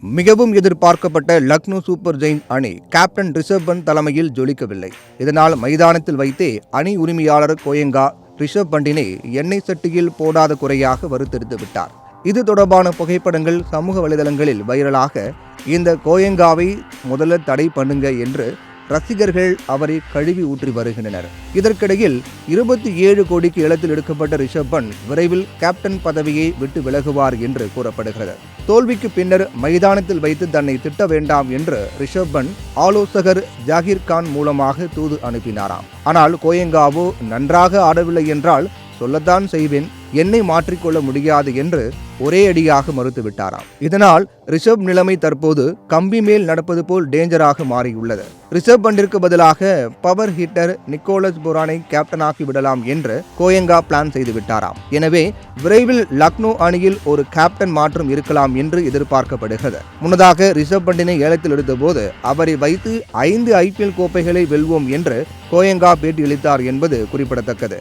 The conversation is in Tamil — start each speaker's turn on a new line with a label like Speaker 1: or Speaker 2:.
Speaker 1: மிகவும் எதிர்பார்க்கப்பட்ட லக்னோ சூப்பர் ஜெயின்ட் அணி கேப்டன் ரிஷப் பண்ட் தலைமையில் ஜொலிக்கவில்லை. இதனால் மைதானத்தில் வைத்தே அணி உரிமையாளர் கோயங்கா ரிஷப் பண்டினை எண்ணெய் சட்டியில் போடாத குறையாக வறுத்தெடுத்து விட்டார். இது தொடர்பான புகைப்படங்கள் சமூக வலைதளங்களில் வைரலாக, இந்த கோயங்காவை முதல்ல தடை பண்ணுங்க என்று ரசிகர்கள் அவரை கழுவி ஊற்றி வருகின்றனர். இதற்கிடையில் 27 கோடிக்கு ஏலத்தில் எடுக்கப்பட்ட ரிஷப் பண்ட் விரைவில் கேப்டன் பதவியை விட்டு விலகுவார் என்று கூறப்படுகிறது. தோல்விக்கு பின்னர் மைதானத்தில் வைத்து தன்னை திட்ட வேண்டாம் என்று ரிஷப் பண்ட் ஆலோசகர் ஜாகிர் கான் மூலமாக தூது அனுப்பினாராம். ஆனால் கோயங்காவோ நன்றாக ஆடவில்லை என்றால் சொல்லத்தான் செய்வேன், என்னை மாற்றிக்கொள்ள முடியாது என்று ஒரே அடியாக மறுத்துவிட்டாராம். இதனால் ரிஷப் நிலைமை தற்போது கம்பி மேல் நடப்பது போல் டேஞ்சராக மாறியுள்ளது. ரிஷப் பண்டிற்கு பதிலாக பவர் ஹிட்டர் நிக்கோலஸ் புரானை கேப்டனாக்கி விடலாம் என்று கோயங்கா பிளான் செய்து விட்டாராம். எனவே விரைவில் லக்னோ அணியில் ஒரு கேப்டன் மாற்றம் இருக்கலாம் என்று எதிர்பார்க்கப்படுகிறது. முன்னதாக ரிஷப் பண்டினை ஏலத்தில் எடுத்தபோது அவரை வைத்து 5 IPL கோப்பைகளை வெல்வோம் என்று கோயங்கா பேட்டியளித்தார் என்பது குறிப்பிடத்தக்கது.